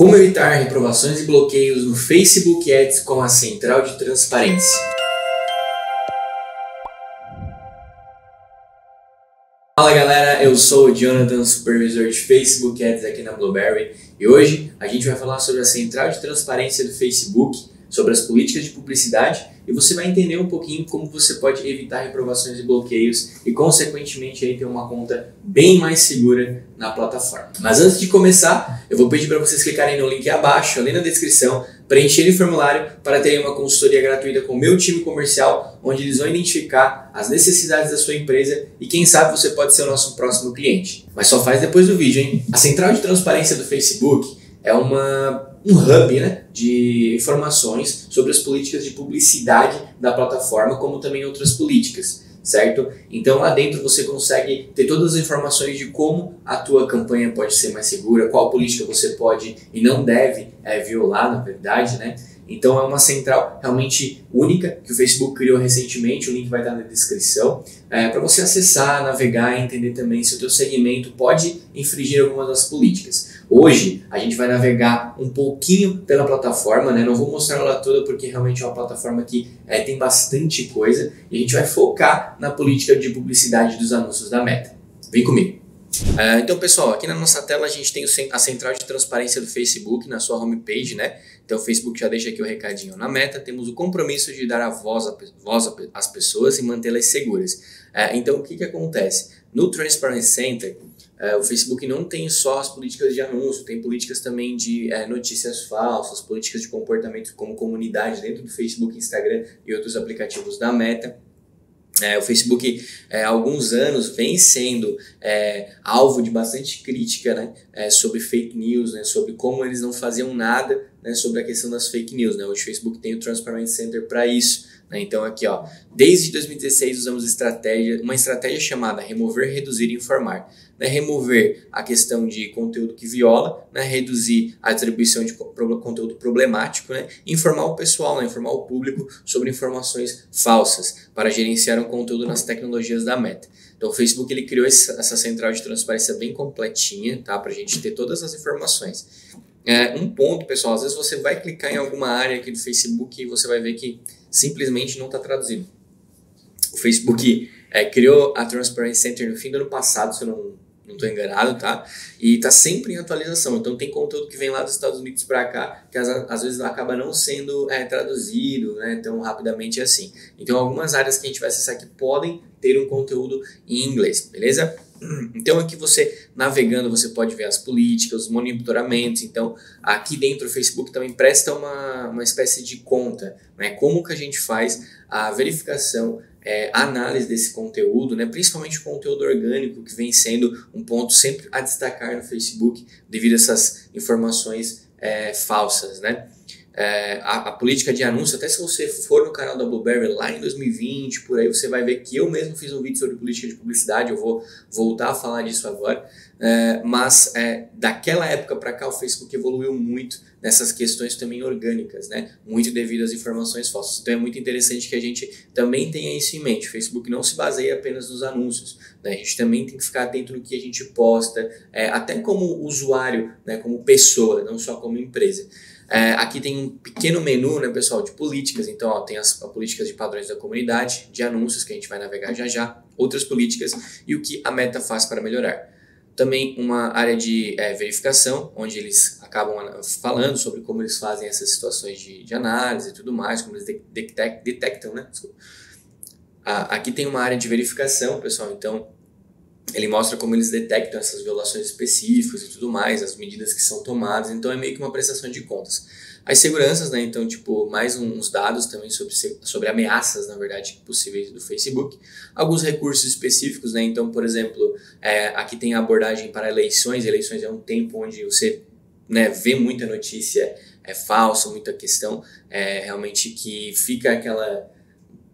Como evitar reprovações e bloqueios no Facebook Ads com a central de transparência. Fala galera, eu sou o Jonathan, supervisor de Facebook Ads aqui na Blueberry, e hoje a gente vai falar sobre a central de transparência do Facebook, sobre as políticas de publicidade, e você vai entender um pouquinho como você pode evitar reprovações e bloqueios e consequentemente aí ter uma conta bem mais segura na plataforma. Mas antes de começar, eu vou pedir para vocês clicarem no link abaixo, ali na descrição, preencherem o formulário para terem uma consultoria gratuita com o meu time comercial, onde eles vão identificar as necessidades da sua empresa e quem sabe você pode ser o nosso próximo cliente. Mas só faz depois do vídeo, hein? A central de transparência do Facebook é um hub, né, de informações sobre as políticas de publicidade da plataforma, como também outras políticas, certo? Então lá dentro você consegue ter todas as informações de como a tua campanha pode ser mais segura, qual política você pode e não deve violar, na verdade, né? Então é uma central realmente única que o Facebook criou recentemente, o link vai estar na descrição, para você acessar, navegar e entender também se o teu segmento pode infringir algumas das políticas. Hoje a gente vai navegar um pouquinho pela plataforma, né? Não vou mostrar ela toda porque realmente é uma plataforma que tem bastante coisa e a gente vai focar na política de publicidade dos anúncios da Meta. Vem comigo! Então pessoal, aqui na nossa tela a gente tem a central de transparência do Facebook na sua homepage, né? Então o Facebook já deixa aqui o recadinho. Na Meta temos o compromisso de dar a voz às pessoas e mantê-las seguras. Então o que acontece? No Transparency Center, o Facebook não tem só as políticas de anúncio, tem políticas também de notícias falsas, políticas de comportamento como comunidade dentro do Facebook, Instagram e outros aplicativos da Meta. O Facebook há alguns anos vem sendo alvo de bastante crítica, né, sobre fake news, né, sobre como eles não faziam nada, né, sobre a questão das fake news, né. Hoje o Facebook tem o Transparency Center para isso, né. Então aqui, ó, desde 2016 usamos uma estratégia chamada remover, reduzir e informar. Né, remover a questão de conteúdo que viola, né, reduzir a atribuição de conteúdo problemático, né, informar o pessoal, né, informar o público sobre informações falsas para gerenciar o conteúdo nas tecnologias da Meta. Então o Facebook ele criou essa central de transparência bem completinha, tá, para a gente ter todas as informações. Um ponto, pessoal, às vezes você vai clicar em alguma área aqui do Facebook e você vai ver que simplesmente não está traduzido. O Facebook criou a Transparency Center no fim do ano passado, se eu não estou enganado, tá? E está sempre em atualização, então tem conteúdo que vem lá dos Estados Unidos para cá, que às vezes acaba não sendo traduzido, né, tão rapidamente assim. Então algumas áreas que a gente vai acessar aqui podem ter um conteúdo em inglês, beleza? Então aqui você navegando, você pode ver as políticas, os monitoramentos. Então aqui dentro do Facebook também presta uma espécie de conta, né? Como que a gente faz a verificação, a análise desse conteúdo, né? Principalmente o conteúdo orgânico, que vem sendo um ponto sempre a destacar no Facebook devido a essas informações falsas, né? A política de anúncio, até se você for no canal da Blueberry lá em 2020, por aí você vai ver que eu mesmo fiz um vídeo sobre política de publicidade, eu vou voltar a falar disso agora, mas daquela época para cá o Facebook evoluiu muito nessas questões também orgânicas, né? Muito devido às informações falsas. Então é muito interessante que a gente também tenha isso em mente. O Facebook não se baseia apenas nos anúncios, né? A gente também tem que ficar atento no que a gente posta, até como usuário, né? Como pessoa, não só como empresa. Aqui tem um pequeno menu, né, pessoal, de políticas. Então, ó, tem as políticas de padrões da comunidade, de anúncios, que a gente vai navegar já, outras políticas e o que a Meta faz para melhorar. Também uma área de verificação, onde eles acabam falando sobre como eles fazem essas situações de análise e tudo mais, como eles detectam, né? Desculpa. Aqui tem uma área de verificação, pessoal, então ele mostra como eles detectam essas violações específicas e tudo mais, as medidas que são tomadas, então é meio que uma prestação de contas. As seguranças, né, então, tipo, mais uns dados também sobre ameaças, na verdade, possíveis do Facebook. Alguns recursos específicos, né, então, por exemplo, aqui tem a abordagem para eleições. Eleições é um tempo onde você, né, vê muita notícia falsa, muita questão realmente que fica aquela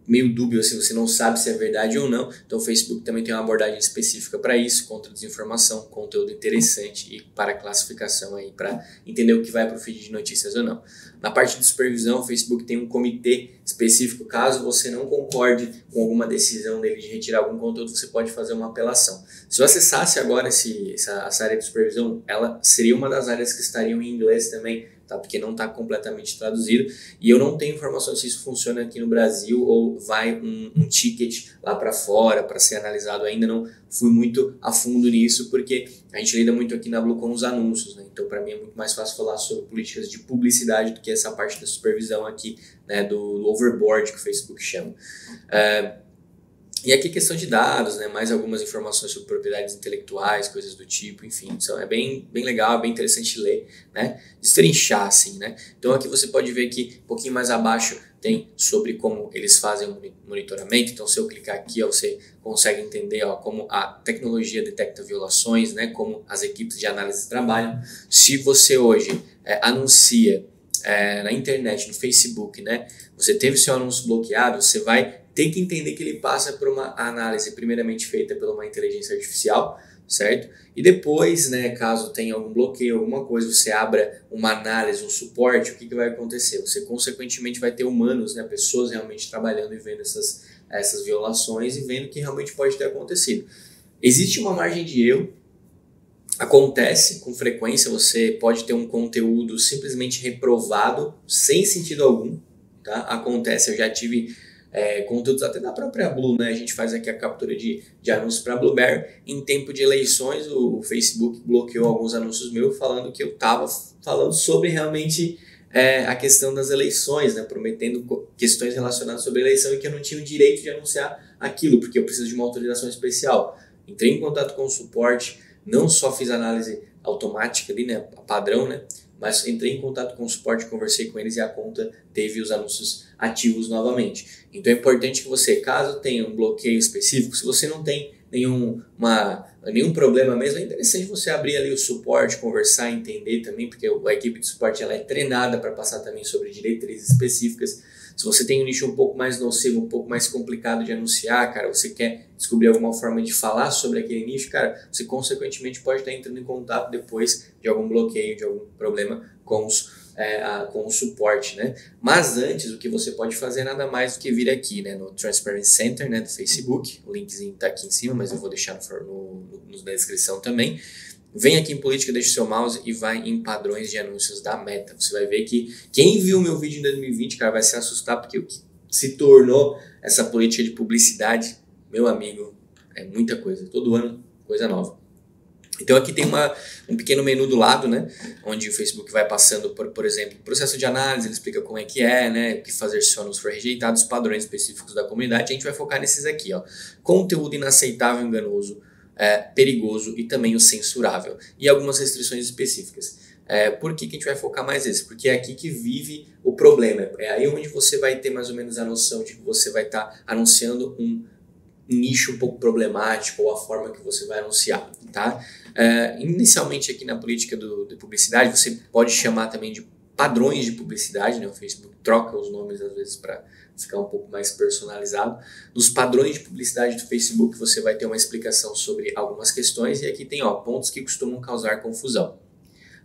meio dúbio, assim, você não sabe se é verdade ou não. Então o Facebook também tem uma abordagem específica para isso, contra desinformação, conteúdo interessante e para classificação aí, para entender o que vai para o feed de notícias ou não. Na parte de supervisão, o Facebook tem um comitê específico, caso você não concorde com alguma decisão dele de retirar algum conteúdo, você pode fazer uma apelação. Se eu acessasse agora essa área de supervisão, ela seria uma das áreas que estariam em inglês também, tá? Porque não está completamente traduzido e eu não tenho informação se isso funciona aqui no Brasil ou vai um ticket lá para fora para ser analisado. Ainda não fui muito a fundo nisso porque a gente lida muito aqui na Blue com os anúncios, né? Então para mim é muito mais fácil falar sobre políticas de publicidade do que essa parte da supervisão aqui, né? Do overboard que o Facebook chama. E aqui questão de dados, né, mais algumas informações sobre propriedades intelectuais, coisas do tipo, enfim, então é bem legal, bem interessante ler, né, destrinchar assim, né. Então aqui você pode ver que um pouquinho mais abaixo tem sobre como eles fazem o monitoramento. Então se eu clicar aqui, ó, você consegue entender, ó, como a tecnologia detecta violações, né, como as equipes de análise trabalham. Se você hoje anuncia na internet, no Facebook, né, você teve seu anúncio bloqueado, você vai tem que entender que ele passa por uma análise primeiramente feita por uma inteligência artificial, certo? E depois, né, caso tenha algum bloqueio, alguma coisa, você abra uma análise, um suporte, o que vai acontecer? Você consequentemente vai ter humanos, né, pessoas realmente trabalhando e vendo essas violações e vendo o que realmente pode ter acontecido. Existe uma margem de erro, acontece com frequência, você pode ter um conteúdo simplesmente reprovado, sem sentido algum, tá? Acontece, eu já tive conteúdos até da própria Blue, né? A gente faz aqui a captura de anúncios para Blueberry. Em tempo de eleições, o Facebook bloqueou alguns anúncios meus falando que eu estava falando sobre realmente a questão das eleições, né? Prometendo questões relacionadas sobre a eleição e que eu não tinha o direito de anunciar aquilo, porque eu preciso de uma autorização especial. Entrei em contato com o suporte, não só fiz análise automática ali, né? Padrão, né? Mas entrei em contato com o suporte, conversei com eles e a conta teve os anúncios ativos novamente. Então é importante que você, caso tenha um bloqueio específico, se você não tem nenhum problema mesmo, é interessante você abrir ali o suporte, conversar, entender também, porque a equipe de suporte ela é treinada para passar também sobre diretrizes específicas. Se você tem um nicho um pouco mais nocivo, um pouco mais complicado de anunciar, cara, você quer descobrir alguma forma de falar sobre aquele nicho, cara, você consequentemente pode estar entrando em contato depois de algum bloqueio, de algum problema com o suporte, né? Mas antes, o que você pode fazer é nada mais do que vir aqui, né, no Transparency Center, né, do Facebook. O linkzinho está aqui em cima, mas eu vou deixar na descrição também. Vem aqui em política, deixa o seu mouse e vai em padrões de anúncios da Meta. Você vai ver que quem viu meu vídeo em 2020, cara, vai se assustar, porque o que se tornou essa política de publicidade, meu amigo, é muita coisa. Todo ano, coisa nova. Então aqui tem um pequeno menu do lado, né, onde o Facebook vai passando por exemplo, processo de análise, ele explica como é que né, o que fazer se o anúncio for rejeitado, os padrões específicos da comunidade. A gente vai focar nesses aqui, ó, conteúdo inaceitável, enganoso, perigoso e também o censurável e algumas restrições específicas. Por que a gente vai focar mais nesse? Porque é aqui que vive o problema, é aí onde você vai ter mais ou menos a noção de que você vai estar anunciando um nicho um pouco problemático ou a forma que você vai anunciar, tá? Inicialmente aqui na política de publicidade você pode chamar também de padrões de publicidade, né? O Facebook troca os nomes às vezes para ficar um pouco mais personalizado. Nos padrões de publicidade do Facebook você vai ter uma explicação sobre algumas questões e aqui tem pontos que costumam causar confusão.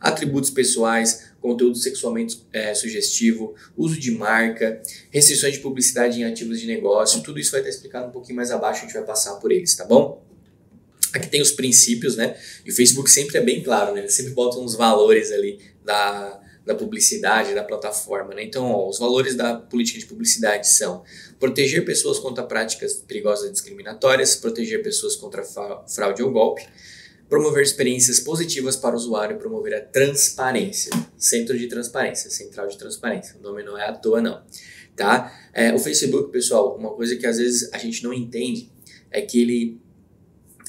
Atributos pessoais, conteúdo sexualmente sugestivo, uso de marca, restrições de publicidade em ativos de negócio, tudo isso vai estar explicado um pouquinho mais abaixo, a gente vai passar por eles, tá bom? Aqui tem os princípios, né? E o Facebook sempre é bem claro, né? Ele sempre bota uns valores ali da publicidade, da plataforma, né? Então, os valores da política de publicidade são proteger pessoas contra práticas perigosas e discriminatórias, proteger pessoas contra fraude ou golpe, promover experiências positivas para o usuário e promover a transparência. Centro de transparência, central de transparência. O nome não é à toa, não. Tá? O Facebook, pessoal, uma coisa que às vezes a gente não entende é que ele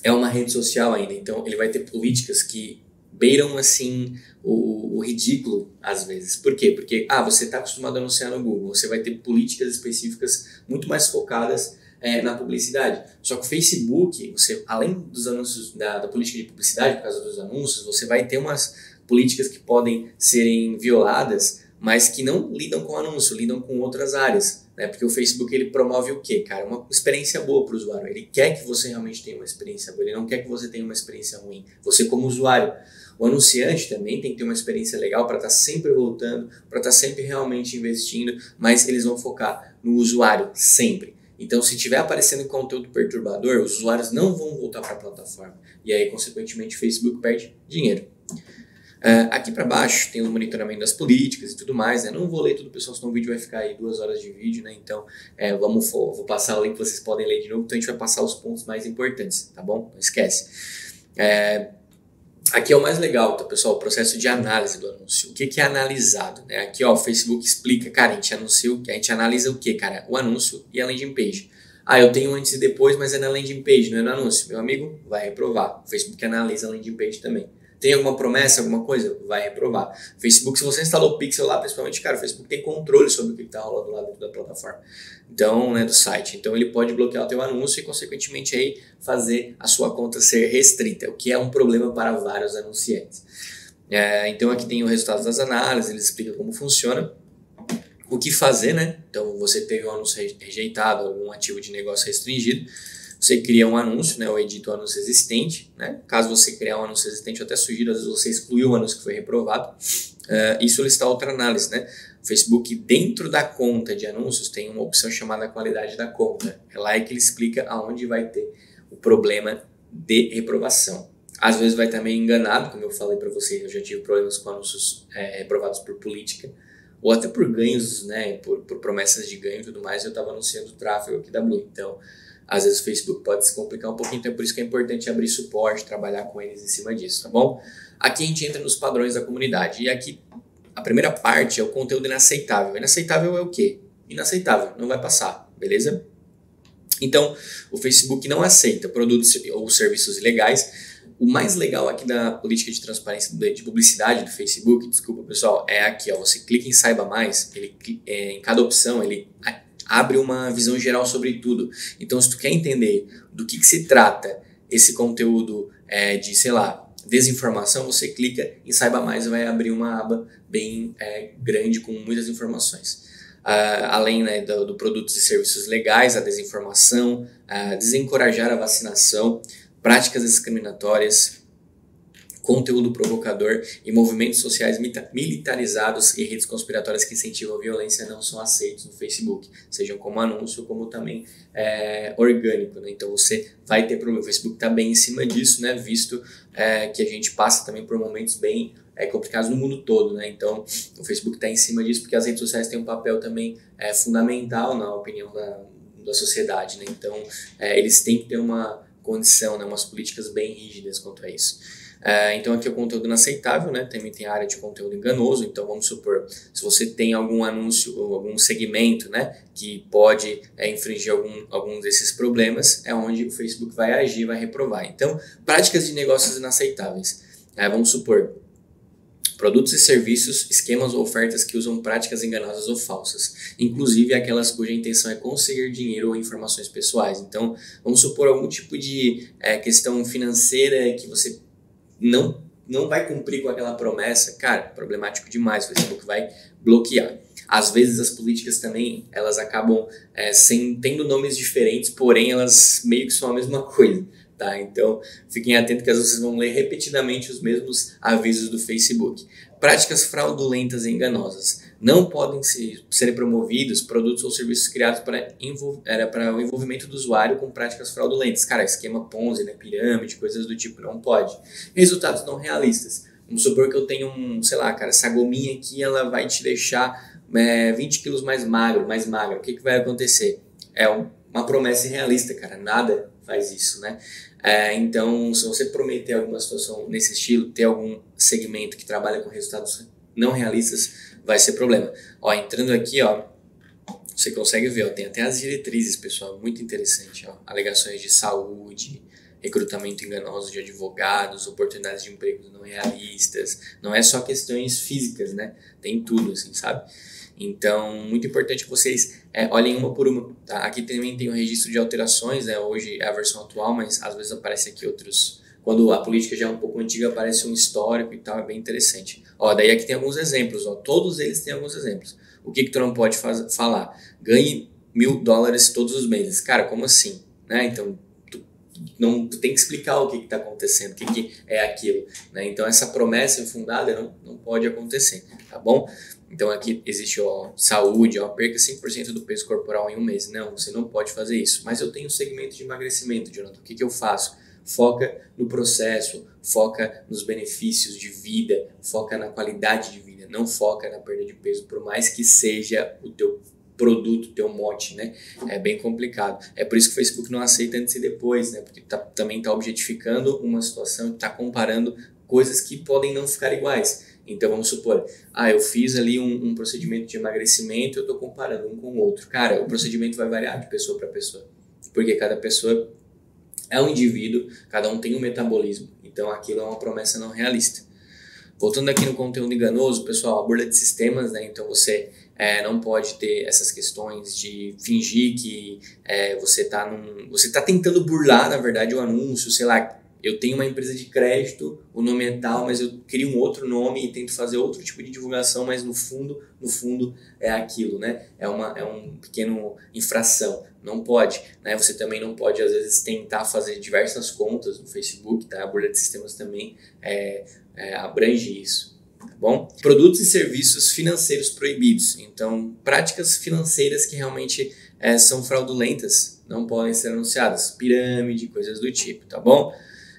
é uma rede social ainda. Então, ele vai ter políticas que beiram, assim, o ridículo, às vezes. Por quê? Porque, você está acostumado a anunciar no Google. Você vai ter políticas específicas muito mais focadas na publicidade. Só que o Facebook, você, além dos anúncios da política de publicidade, por causa dos anúncios, você vai ter umas políticas que podem serem violadas, mas que não lidam com anúncio, lidam com outras áreas. né? Porque o Facebook ele promove o quê, cara? Uma experiência boa para o usuário. Ele quer que você realmente tenha uma experiência boa, ele não quer que você tenha uma experiência ruim. Você como usuário. O anunciante também tem que ter uma experiência legal para estar sempre voltando, para estar sempre realmente investindo, mas eles vão focar no usuário sempre. Então, se estiver aparecendo conteúdo perturbador, os usuários não vão voltar para a plataforma. E aí, consequentemente, o Facebook perde dinheiro. Aqui para baixo tem o monitoramento das políticas e tudo mais, né? Não vou ler tudo, pessoal, senão o vídeo vai ficar aí 2 horas de vídeo, né? Então, vou passar o link que vocês podem ler de novo, então a gente vai passar os pontos mais importantes, tá bom? Não esquece. Aqui é o mais legal, tá, pessoal? O processo de análise do anúncio. O que é analisado, né? Aqui, ó, o Facebook explica, cara, a gente analisa o que, cara? O anúncio e a landing page. Eu tenho antes e depois, mas é na landing page, não é no anúncio. Meu amigo, vai reprovar. O Facebook analisa a landing page também. Tem alguma promessa, alguma coisa? Vai reprovar. Facebook, se você instalou o Pixel lá, principalmente, cara, o Facebook tem controle sobre o que está rolando lá dentro da plataforma. Então, né, do site. Então, ele pode bloquear o teu anúncio e, consequentemente, aí, fazer a sua conta ser restrita, o que é um problema para vários anunciantes. Então, aqui tem o resultado das análises, ele explica como funciona. O que fazer, né? Então, você teve um anúncio rejeitado, algum ativo de negócio restringido. Você cria um anúncio, né, ou edita o anúncio existente, né? Caso você criar um anúncio existente, eu até sugiro, às vezes você excluiu o anúncio que foi reprovado, e solicitar outra análise, né? O Facebook, dentro da conta de anúncios, tem uma opção chamada qualidade da conta. É lá que ele explica aonde vai ter o problema de reprovação. Às vezes vai estar meio enganado, como eu falei para vocês, eu já tive problemas com anúncios reprovados por política, ou até por ganhos, né, por promessas de ganho e tudo mais, eu estava anunciando tráfego aqui da Blue. Então, às vezes o Facebook pode se complicar um pouquinho, então é por isso que é importante abrir suporte, trabalhar com eles em cima disso, tá bom? Aqui a gente entra nos padrões da comunidade, e aqui a primeira parte é o conteúdo inaceitável. Inaceitável é o quê? Inaceitável, não vai passar, beleza? Então, o Facebook não aceita produtos ou serviços ilegais. O mais legal aqui da política de transparência de publicidade do Facebook, desculpa pessoal, é aqui, ó, você clica em Saiba Mais, em cada opção ele abre uma visão geral sobre tudo. Então, se tu quer entender do que se trata esse conteúdo de, sei lá, desinformação, você clica em Saiba Mais e vai abrir uma aba bem grande com muitas informações. Além, né, do produtos e serviços legais, a desinformação, desencorajar a vacinação, práticas discriminatórias, conteúdo provocador e movimentos sociais militarizados e redes conspiratórias que incentivam a violência não são aceitos no Facebook, sejam como anúncio como também orgânico, né? Então você vai ter problema. O Facebook está bem em cima disso, né? Visto que a gente passa também por momentos bem complicados no mundo todo, né? Então o Facebook está em cima disso porque as redes sociais têm um papel também fundamental na opinião da sociedade, né? Então eles têm que ter uma condição, né? Umas políticas bem rígidas quanto a isso. Então aqui é o conteúdo inaceitável, né? Também tem a área de conteúdo enganoso. Então vamos supor, se você tem algum anúncio ou algum segmento, né, que pode infringir algum desses problemas, é onde o Facebook vai agir, vai reprovar. Então, práticas de negócios inaceitáveis. Vamos supor, produtos e serviços, esquemas ou ofertas que usam práticas enganosas ou falsas, inclusive aquelas cuja intenção é conseguir dinheiro ou informações pessoais. Então, vamos supor algum tipo de questão financeira que você não vai cumprir com aquela promessa, cara, problemático demais, o Facebook vai bloquear. Às vezes as políticas também, elas acabam tendo nomes diferentes, porém elas meio que são a mesma coisa, tá? Então, fiquem atentos que às vezes vocês vão ler repetidamente os mesmos avisos do Facebook. Práticas fraudulentas e enganosas. Não podem ser promovidos produtos ou serviços criados para o envolvimento do usuário com práticas fraudulentas. Cara, esquema Ponzi, né, pirâmide, coisas do tipo, não pode. Resultados não realistas. Vamos supor que eu tenho sei lá, cara, essa gominha aqui, ela vai te deixar 20 quilos mais magra. O que vai acontecer? É uma promessa irrealista, cara. Nada faz isso, né? Então, se você prometer alguma situação nesse estilo, ter algum segmento que trabalha com resultados não realistas, vai ser problema. Ó, entrando aqui, ó, você consegue ver, ó, tem até as diretrizes, pessoal, muito interessante, ó, alegações de saúde, recrutamento enganoso de advogados, oportunidades de empregos não realistas, não é só questões físicas, né? Tem tudo, assim, sabe? Então, muito importante que vocês olhem uma por uma, tá? Aqui também tem o registro de alterações, né? Hoje é a versão atual, mas às vezes aparece aqui outros quando a política já é um pouco antiga, aparece um histórico e tal, é bem interessante. Ó, daí aqui tem alguns exemplos, ó, todos eles têm alguns exemplos. O que tu não pode falar? Ganhe $1.000 todos os meses. Cara, como assim? Né? Então, tu tem que explicar o que está acontecendo, o que é aquilo. Né? Então, essa promessa infundada não pode acontecer, tá bom? Então, aqui existe, ó, saúde, ó, perca 5% do peso corporal em um mês. Não, você não pode fazer isso. Mas eu tenho um segmento de emagrecimento, Jonathan. O que eu faço? Foca no processo, foca nos benefícios de vida, foca na qualidade de vida, não foca na perda de peso, por mais que seja o teu produto, teu mote, né? É bem complicado. É por isso que o Facebook não aceita antes e depois, né? Porque também está objetificando uma situação, está comparando coisas que podem não ficar iguais. Então vamos supor, eu fiz ali um procedimento de emagrecimento, eu estou comparando um com o outro. Cara, o procedimento vai variar de pessoa para pessoa, porque cada pessoa é um indivíduo, cada um tem um metabolismo, então aquilo é uma promessa não realista. Voltando aqui no conteúdo enganoso, pessoal, a burla de sistemas, né? Então você não pode ter essas questões de fingir que você tá tentando burlar, na verdade, o anúncio, sei lá, eu tenho uma empresa de crédito, o nome é tal, mas eu crio um outro nome e tento fazer outro tipo de divulgação, mas no fundo é aquilo, né? É um pequeno infração. Não pode, né? Você também não pode, às vezes, tentar fazer diversas contas no Facebook, tá? A burla de sistemas também abrange isso, tá bom? Produtos e serviços financeiros proibidos. Então, práticas financeiras que realmente são fraudulentas não podem ser anunciadas. Pirâmide, coisas do tipo, tá bom?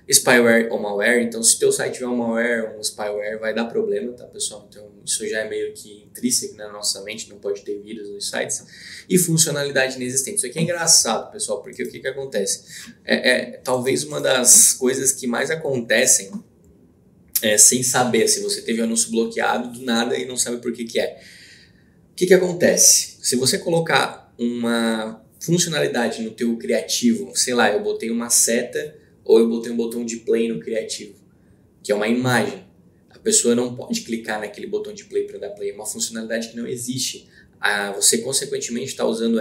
Spyware ou malware, então se teu site tiver um malware ou um spyware vai dar problema, tá pessoal? Então isso já é meio que intrínseco na nossa mente, não pode ter vírus nos sites. E funcionalidade inexistente. Isso aqui é engraçado, pessoal, porque o que acontece? Talvez uma das coisas que mais acontecem sem saber, se você teve o anúncio bloqueado do nada e não sabe por que é. O que acontece? Se você colocar uma funcionalidade no teu criativo, sei lá, eu botei uma seta ou eu botei um botão de play no criativo, que é uma imagem. A pessoa não pode clicar naquele botão de play para dar play, é uma funcionalidade que não existe. Você, consequentemente, está usando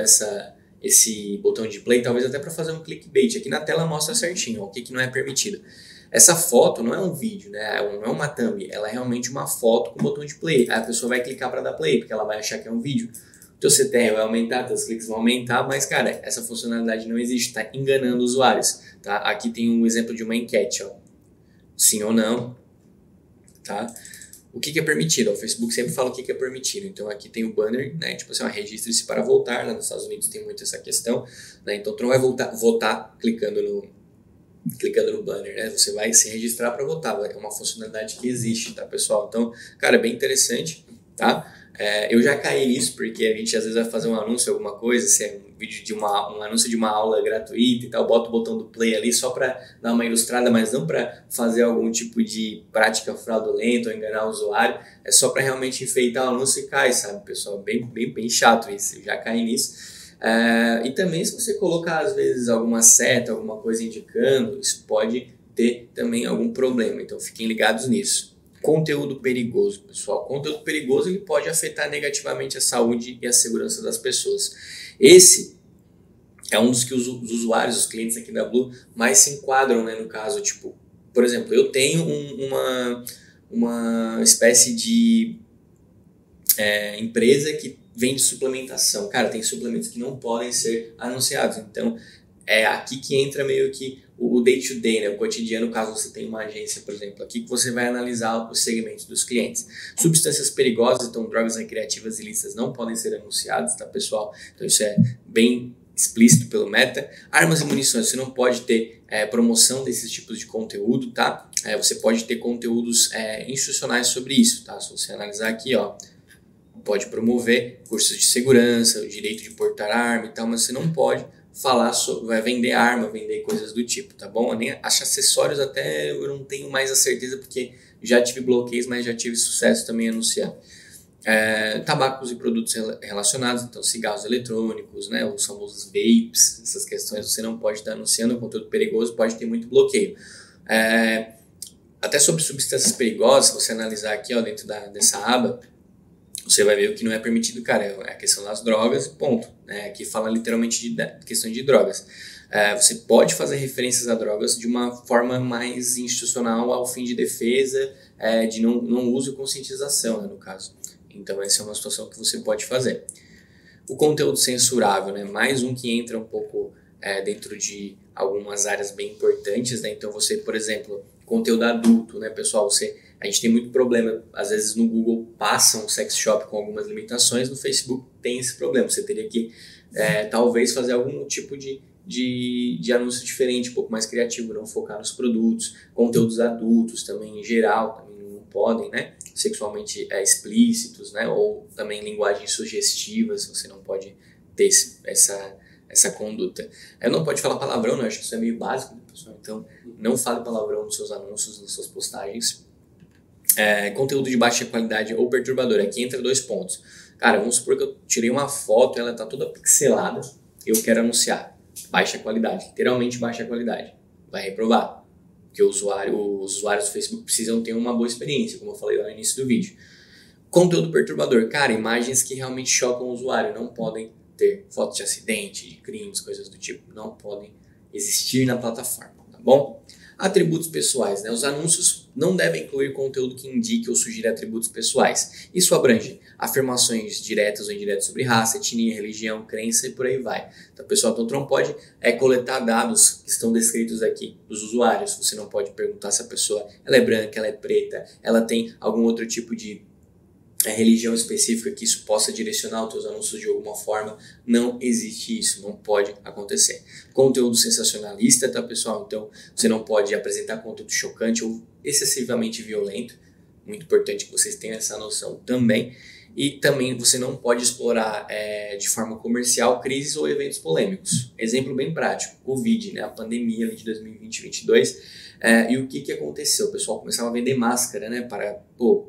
esse botão de play, talvez até para fazer um clickbait. Aqui na tela mostra certinho o que não é permitido. Essa foto não é um vídeo, né? Não é uma thumb, ela é realmente uma foto com botão de play. Aí a pessoa vai clicar para dar play, porque ela vai achar que é um vídeo. Teu CTR vai aumentar, teus cliques vão aumentar, mas, cara, essa funcionalidade não existe, está enganando usuários, tá? Aqui tem um exemplo de uma enquete, ó. Sim ou não, tá? O que é permitido? O Facebook sempre fala o que é permitido. Então, aqui tem o banner, né? Tipo assim, registre-se para votar. Lá nos Estados Unidos tem muito essa questão, né? Então, tu não vai votar clicando no banner, né? Você vai se registrar para votar. É uma funcionalidade que existe, tá, pessoal? Então, cara, é bem interessante, tá? Eu já caí nisso, porque a gente às vezes vai fazer um anúncio, alguma coisa, se é um vídeo de um anúncio de uma aula gratuita e tal, bota o botão do play ali só para dar uma ilustrada, mas não para fazer algum tipo de prática fraudulenta ou enganar o usuário, é só para realmente enfeitar o anúncio e cai, sabe, pessoal? Bem chato isso, eu já caí nisso. E também se você colocar às vezes alguma seta, alguma coisa indicando, isso pode ter também algum problema, então fiquem ligados nisso. Conteúdo perigoso, pessoal. Conteúdo perigoso ele pode afetar negativamente a saúde e a segurança das pessoas. Esse é um dos que os usuários, os clientes aqui da Blue, mais se enquadram, né? No caso, tipo, por exemplo, eu tenho uma espécie de empresa que vende suplementação. Cara, tem suplementos que não podem ser anunciados. Então, é aqui que entra meio que o day-to-day, né? O cotidiano, caso você tenha uma agência, por exemplo. Aqui que você vai analisar os segmentos dos clientes. Substâncias perigosas, então drogas recreativas ilícitas não podem ser anunciadas, tá, pessoal? Então isso é bem explícito pelo Meta. Armas e munições, você não pode ter promoção desses tipos de conteúdo, tá? Você pode ter conteúdos institucionais sobre isso, tá? Se você analisar aqui, ó, pode promover cursos de segurança, o direito de portar arma e tal, mas você não pode falar sobre, vai vender arma, vender coisas do tipo, tá bom? Nem acho acessórios até eu não tenho mais a certeza, porque já tive bloqueios, mas já tive sucesso também anunciando. Tabacos e produtos relacionados, então cigarros eletrônicos, né, os famosos vapes, essas questões você não pode estar anunciando, conteúdo perigoso pode ter muito bloqueio. Até sobre substâncias perigosas, se você analisar aqui, ó, dentro dessa aba, você vai ver o que não é permitido, cara, é a questão das drogas, ponto. Né? Aqui fala literalmente de questão de drogas. Você pode fazer referências a drogas de uma forma mais institucional ao fim de defesa, de não uso e conscientização, né, no caso. Então essa é uma situação que você pode fazer. O conteúdo censurável, né, mais um que entra um pouco dentro de algumas áreas bem importantes, né? Então você, por exemplo, conteúdo adulto, né, pessoal, a gente tem muito problema, às vezes no Google passa um sex shop com algumas limitações, no Facebook tem esse problema, você teria que talvez fazer algum tipo de anúncio diferente, um pouco mais criativo, não focar nos produtos. Conteúdos adultos também, em geral, também não podem, né, sexualmente explícitos, né, ou também linguagens sugestivas, você não pode ter essa conduta. Não pode falar palavrão, né, eu acho que isso é meio básico, né, pessoal? Então, não fale palavrão nos seus anúncios, nas suas postagens. Conteúdo de baixa qualidade ou perturbador, aqui entra 2 pontos. Cara, vamos supor que eu tirei uma foto, ela tá toda pixelada, eu quero anunciar. Baixa qualidade, literalmente baixa qualidade. Vai reprovar, porque os usuários do Facebook precisam ter uma boa experiência, como eu falei lá no início do vídeo. Conteúdo perturbador, cara, imagens que realmente chocam o usuário, não podem ter fotos de acidente, de crimes, coisas do tipo, não podem existir na plataforma, tá bom? Atributos pessoais, né? Os anúncios não devem incluir conteúdo que indique ou sugira atributos pessoais. Isso abrange afirmações diretas ou indiretas sobre raça, etnia, religião, crença e por aí vai. Então, pessoal, então não pode coletar dados que estão descritos aqui dos usuários. Você não pode perguntar se a pessoa ela é branca, ela é preta, ela tem algum outro tipo de religião específica que isso possa direcionar os teus anúncios de alguma forma. Não existe isso, não pode acontecer. Conteúdo sensacionalista, tá, pessoal? Então você não pode apresentar conteúdo chocante ou excessivamente violento. Muito importante que vocês tenham essa noção também. E também você não pode explorar de forma comercial crises ou eventos polêmicos. Exemplo bem prático, Covid, né? A pandemia ali de 2020 e 2022. E o que aconteceu? O pessoal começava a vender máscara, né, para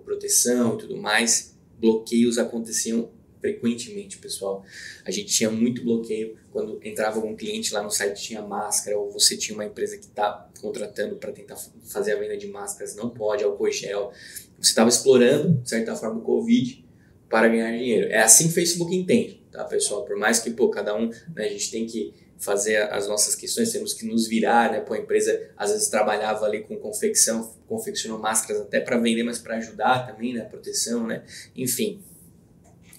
proteção e tudo mais. Bloqueios aconteciam frequentemente, pessoal. A gente tinha muito bloqueio quando entrava algum cliente lá no site, tinha máscara, ou você tinha uma empresa que está contratando para tentar fazer a venda de máscaras, não pode, álcool gel. Você estava explorando, de certa forma, o Covid para ganhar dinheiro. É assim que o Facebook entende, tá, pessoal? Por mais que, cada um, né, a gente tem que fazer as nossas questões, temos que nos virar, né? A empresa às vezes trabalhava ali com confeccionou máscaras até para vender, mas para ajudar também, né? Proteção, né? Enfim,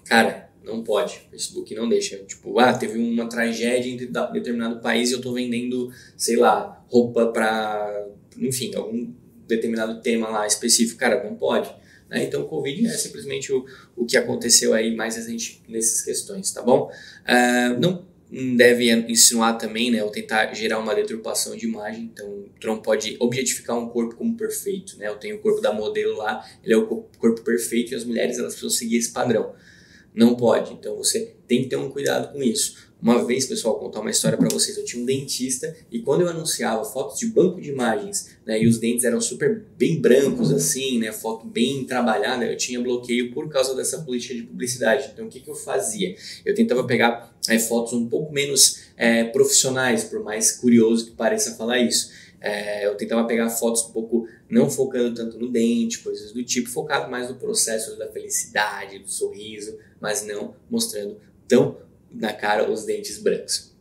cara, não pode. O Facebook não deixa. Tipo, teve uma tragédia em determinado país e eu tô vendendo, sei lá, roupa para, enfim, algum determinado tema lá específico. Cara, não pode. Né? Então, o Covid é simplesmente o que aconteceu aí mais recente nessas questões, tá bom? Não deve insinuar também, né, ou tentar gerar uma deturpação de imagem. Então, o Trump pode objetificar um corpo como perfeito, né? Eu tenho o corpo da modelo lá, ele é o corpo perfeito e as mulheres elas precisam seguir esse padrão. Não pode, então você tem que ter um cuidado com isso. Uma vez, pessoal, vou contar uma história para vocês. Eu tinha um dentista e quando eu anunciava fotos de banco de imagens, né, e os dentes eram super bem brancos assim, né, foto bem trabalhada, eu tinha bloqueio por causa dessa política de publicidade. Então o que eu fazia? Eu tentava pegar fotos um pouco menos profissionais, por mais curioso que pareça falar isso. Eu tentava pegar fotos um pouco não focando tanto no dente, coisas do tipo, focado mais no processo da felicidade, do sorriso, mas não mostrando tão na cara os dentes brancos.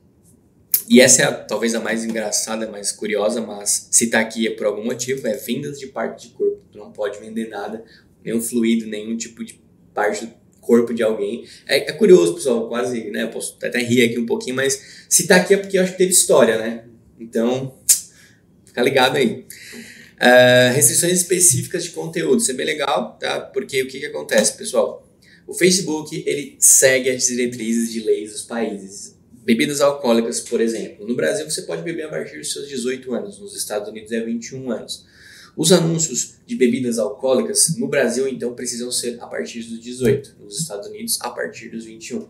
E essa é talvez a mais engraçada, mais curiosa, mas se tá aqui é por algum motivo, vendas de parte de corpo. Tu não pode vender nada, nenhum fluido, nenhum tipo de parte do corpo de alguém. É curioso, pessoal, quase, né, posso até rir aqui um pouquinho, mas se tá aqui é porque eu acho que teve história, né? Então, fica ligado aí. Restrições específicas de conteúdo, isso é bem legal, tá? Porque o que acontece, pessoal? O Facebook, ele segue as diretrizes de leis dos países. Bebidas alcoólicas, por exemplo. No Brasil, você pode beber a partir dos seus 18 anos. Nos Estados Unidos, é 21 anos. Os anúncios de bebidas alcoólicas, no Brasil, então, precisam ser a partir dos 18. Nos Estados Unidos, a partir dos 21.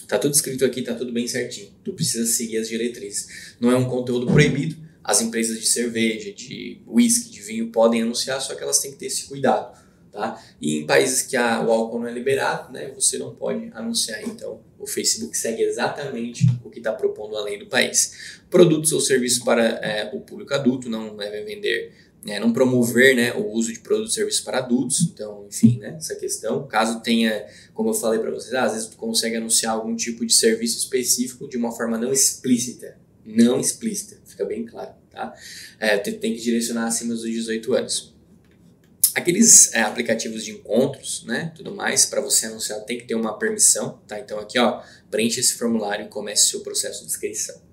Tá tudo escrito aqui, tá tudo bem certinho. Tu precisa seguir as diretrizes. Não é um conteúdo proibido. As empresas de cerveja, de whisky, de vinho podem anunciar, só que elas têm que ter esse cuidado. Tá? E em países que o álcool não é liberado, né, você não pode anunciar. Então, o Facebook segue exatamente o que está propondo a lei do país. Produtos ou serviços para o público adulto, não devem vender, não promover, né, o uso de produtos e serviços para adultos. Então, enfim, né, essa questão. Caso tenha, como eu falei para vocês, às vezes tu consegue anunciar algum tipo de serviço específico de uma forma não explícita. não explícita, fica bem claro, tá? Tem que direcionar acima dos 18 anos. Aqueles aplicativos de encontros, né, tudo mais, para você anunciar tem que ter uma permissão, tá? Então aqui, ó, preencha esse formulário e comece o seu processo de inscrição.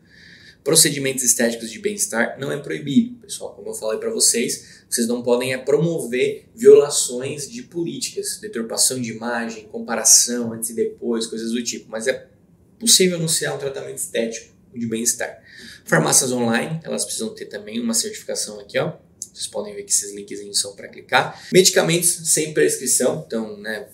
Procedimentos estéticos de bem-estar não é proibido, pessoal. Como eu falei para vocês não podem promover violações de políticas, deturpação de imagem, comparação antes e depois, coisas do tipo. Mas é possível anunciar um tratamento estético de bem-estar. Farmácias online, elas precisam ter também uma certificação aqui, ó. Vocês podem ver que esses linkzinhos são para clicar. Medicamentos sem prescrição, então, né,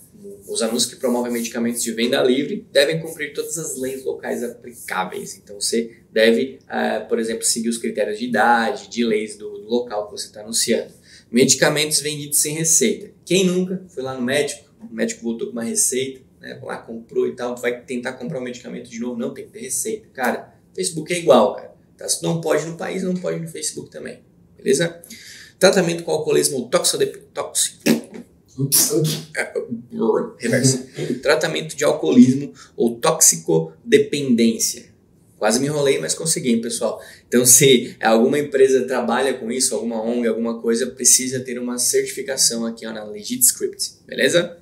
os anúncios que promovem medicamentos de venda livre devem cumprir todas as leis locais aplicáveis. Então, você deve, por exemplo, seguir os critérios de idade, de leis do local que você está anunciando. Medicamentos vendidos sem receita. Quem nunca foi lá no médico, o médico voltou com uma receita, né, lá comprou e tal, vai tentar comprar um medicamento de novo, não, tem que ter receita. Cara, Facebook é igual, cara. Tá? Se não pode no país, não pode no Facebook também. Beleza? Tratamento com alcoolismo ou Tratamento de alcoolismo ou toxicodependência. Quase me enrolei, mas consegui, hein, pessoal. Então, se alguma empresa trabalha com isso, alguma ONG, alguma coisa, precisa ter uma certificação aqui, ó, na Legit Script. Beleza?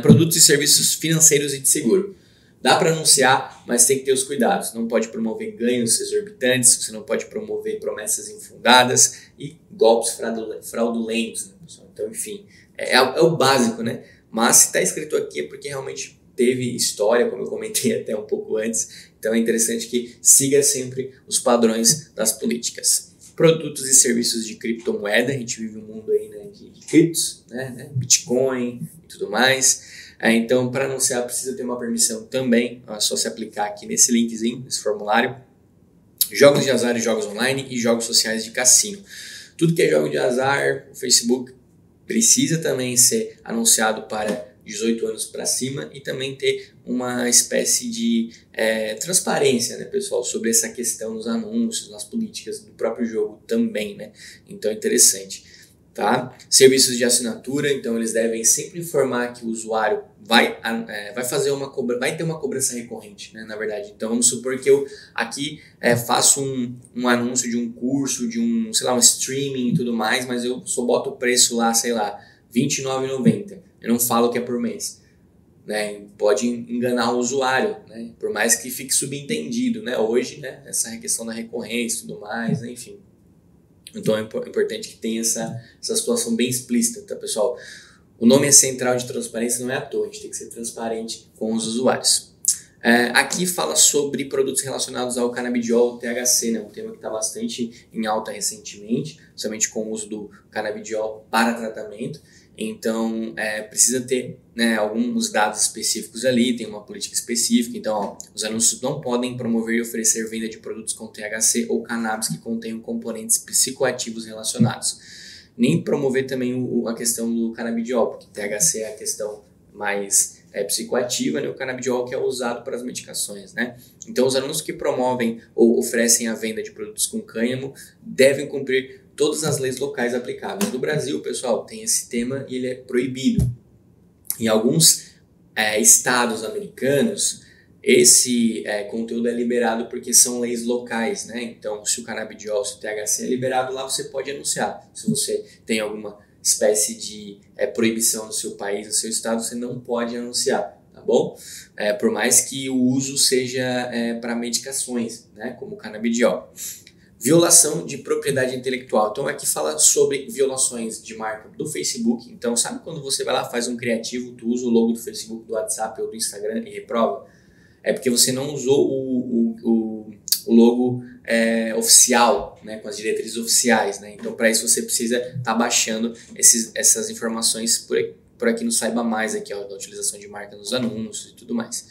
Produtos e serviços financeiros e de seguro. Dá para anunciar, mas tem que ter os cuidados. Não pode promover ganhos exorbitantes, você não pode promover promessas infundadas e golpes fraudulentos, né, pessoal? Então, enfim, é o básico, né? Mas se está escrito aqui é porque realmente teve história, como eu comentei até um pouco antes. Então é interessante que siga sempre os padrões das políticas. Produtos e serviços de criptomoeda, a gente vive um mundo aí, né, de criptos, né, Bitcoin e tudo mais. Então, para anunciar, precisa ter uma permissão também. É só se aplicar aqui nesse linkzinho, nesse formulário. Jogos de azar e jogos online e jogos sociais de cassino. Tudo que é jogo de azar, o Facebook precisa também ser anunciado para 18 anos para cima e também ter uma espécie de transparência, né, pessoal, sobre essa questão nos anúncios, nas políticas do próprio jogo também, né? Então é interessante. Tá? Serviços de assinatura, então eles devem sempre informar que o usuário vai ter uma cobrança recorrente, né, na verdade. Então vamos supor que eu aqui faço um anúncio de um curso, de um streaming e tudo mais, mas eu só boto o preço lá, sei lá, R$29,90. Eu não falo que é por mês. Né? Pode enganar o usuário, né? Por mais que fique subentendido, né? Hoje, né, essa questão da recorrência e tudo mais, né? Enfim. Então é importante que tenha essa situação bem explícita, tá, pessoal? O nome é Central de Transparência, não é à toa, a gente tem que ser transparente com os usuários. Aqui fala sobre produtos relacionados ao canabidiol, THC, né? Um tema que está bastante em alta recentemente, somente com o uso do canabidiol para tratamento. Então, precisa ter, né, alguns dados específicos ali, tem uma política específica. Então, ó, os anúncios não podem promover e oferecer venda de produtos com THC ou cannabis que contenham componentes psicoativos relacionados. Nem promover também a questão do canabidiol, porque THC é a questão mais psicoativa, né? O canabidiol que é usado para as medicações, né? Então, os anúncios que promovem ou oferecem a venda de produtos com cânhamo devem cumprir todas as leis locais aplicáveis. No Brasil, pessoal, tem esse tema e ele é proibido. Em alguns estados americanos, esse conteúdo é liberado porque são leis locais, né? Então, se o canabidiol, se o THC é liberado lá, você pode anunciar. Se você tem alguma espécie de proibição no seu país, no seu estado, você não pode anunciar, tá bom? Por mais que o uso seja para medicações, né? Como o canabidiol. Violação de propriedade intelectual. Então aqui fala sobre violações de marca do Facebook. Então sabe quando você vai lá, faz um criativo, tu usa o logo do Facebook, do WhatsApp ou do Instagram e reprova? É porque você não usou o logo oficial, né, com as diretrizes oficiais, né? Então para isso você precisa estar baixando essas informações por aqui no Saiba Mais, aqui, ó, da utilização de marca nos anúncios e tudo mais.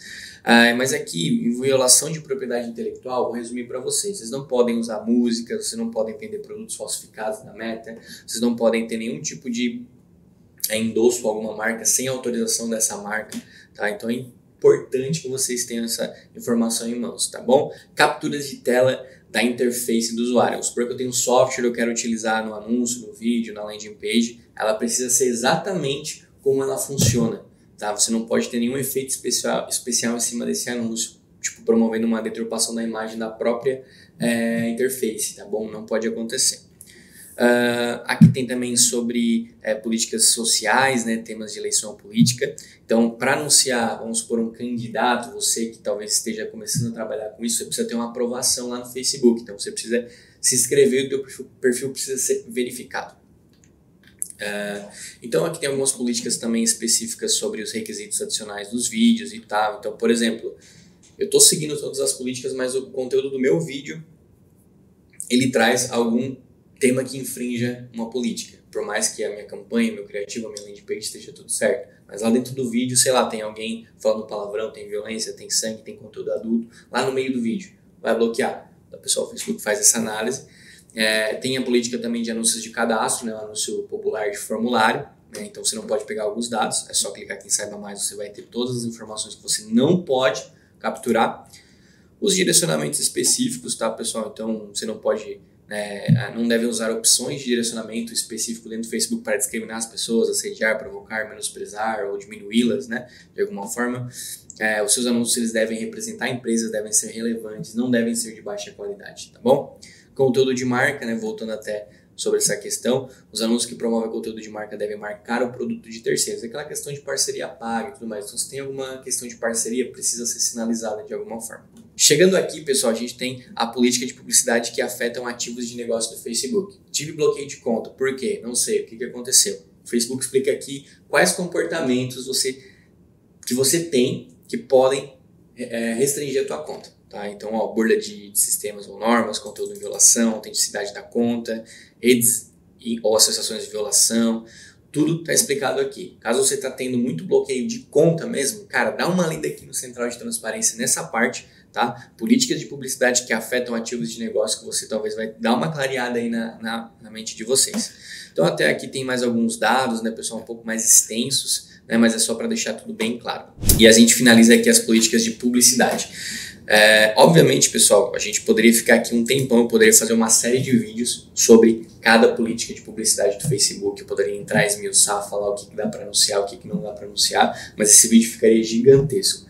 Mas aqui, em violação de propriedade intelectual, vou resumir para vocês. Vocês não podem usar música, vocês não podem vender produtos falsificados da Meta, vocês não podem ter nenhum tipo de endosso a alguma marca sem autorização dessa marca, tá? Então é importante que vocês tenham essa informação em mãos, tá bom? Capturas de tela da interface do usuário. Vamos supor que eu tenho um software que eu quero utilizar no anúncio, no vídeo, na landing page, ela precisa ser exatamente como ela funciona. Tá? Você não pode ter nenhum efeito especial em cima desse anúncio, tipo, promovendo uma deturpação da imagem da própria interface, tá bom? Não pode acontecer. Aqui tem também sobre políticas sociais, né, temas de eleição política. Então, para anunciar, vamos supor, um candidato, você que talvez esteja começando a trabalhar com isso, você precisa ter uma aprovação lá no Facebook. Então, você precisa se inscrever e o teu perfil precisa ser verificado. Então, aqui tem algumas políticas também específicas sobre os requisitos adicionais dos vídeos e tal. Então, por exemplo, eu estou seguindo todas as políticas, mas o conteúdo do meu vídeo, ele traz algum tema que infrinja uma política, por mais que a minha campanha, meu criativo, a minha landing page esteja tudo certo, mas lá dentro do vídeo, sei lá, tem alguém falando palavrão, tem violência, tem sangue, tem conteúdo adulto, lá no meio do vídeo, vai bloquear. O pessoal do Facebook faz essa análise. Tem a política também de anúncios de cadastro, né, um anúncio popular de formulário, né, então você não pode pegar alguns dados, é só clicar aqui em Saiba Mais, você vai ter todas as informações que você não pode capturar. Os direcionamentos específicos, tá, pessoal? Então você não pode... não deve usar opções de direcionamento específico dentro do Facebook para discriminar as pessoas, assediar, provocar, menosprezar ou diminuí-las, né, de alguma forma. Os seus anúncios eles devem representar empresas, devem ser relevantes, não devem ser de baixa qualidade, tá bom? Conteúdo de marca, né, voltando até sobre essa questão, os anúncios que promovem conteúdo de marca devem marcar o produto de terceiros. Aquela questão de parceria paga e tudo mais. Então, se tem alguma questão de parceria, precisa ser sinalizada de alguma forma. Chegando aqui, pessoal, a gente tem a política de publicidade que afetam ativos de negócio do Facebook. Tive bloqueio de conta. Por quê? Não sei. O que aconteceu? O Facebook explica aqui quais comportamentos que você tem que podem restringir a tua conta. Tá? Então, burla de sistemas ou normas, conteúdo em violação, autenticidade da conta, redes ou associações de violação, tudo está explicado aqui. Caso você está tendo muito bloqueio de conta mesmo, cara, dá uma lida aqui no Central de Transparência nessa parte, tá? Políticas de publicidade que afetam ativos de negócio, que você talvez vai dar uma clareada aí na mente de vocês. Então, até aqui tem mais alguns dados, né, pessoal, um pouco mais extensos, né, mas é só para deixar tudo bem claro. E a gente finaliza aqui as políticas de publicidade. Obviamente, pessoal, a gente poderia ficar aqui um tempão, eu poderia fazer uma série de vídeos sobre cada política de publicidade do Facebook, eu poderia entrar, esmiuçar, falar o que dá para anunciar, o que não dá para anunciar, mas esse vídeo ficaria gigantesco.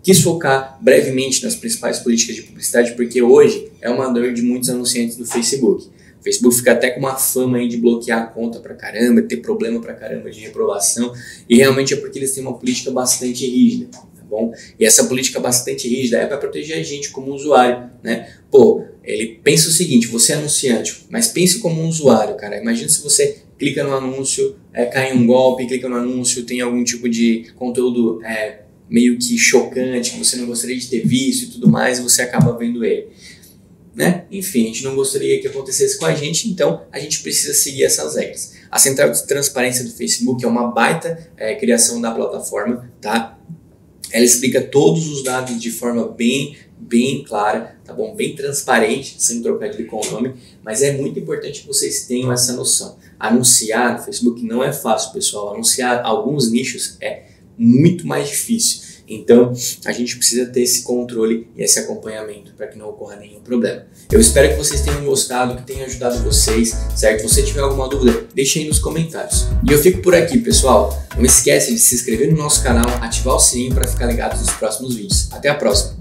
Quis focar brevemente nas principais políticas de publicidade, porque hoje é uma dor de muitos anunciantes do Facebook. O Facebook fica até com uma fama aí de bloquear a conta pra caramba, ter problema pra caramba de reprovação, e realmente é porque eles têm uma política bastante rígida. Bom? E essa política bastante rígida é para proteger a gente como usuário, né? Pô, ele pensa o seguinte, você é anunciante, mas pense como um usuário, cara. Imagina se você clica no anúncio, cai um golpe, clica no anúncio, tem algum tipo de conteúdo meio que chocante, que você não gostaria de ter visto e tudo mais, e você acaba vendo ele, né? Enfim, a gente não gostaria que acontecesse com a gente, então a gente precisa seguir essas regras. A central de transparência do Facebook é uma baita criação da plataforma, tá? Ela explica todos os dados de forma bem clara, tá bom? Bem transparente, sem trocadilho com o nome, mas é muito importante que vocês tenham essa noção. Anunciar no Facebook não é fácil, pessoal. Anunciar alguns nichos é muito mais difícil. Então, a gente precisa ter esse controle e esse acompanhamento para que não ocorra nenhum problema. Eu espero que vocês tenham gostado, que tenha ajudado vocês, certo? Se você tiver alguma dúvida, deixa aí nos comentários. E eu fico por aqui, pessoal. Não esquece de se inscrever no nosso canal, ativar o sininho para ficar ligado nos próximos vídeos. Até a próxima!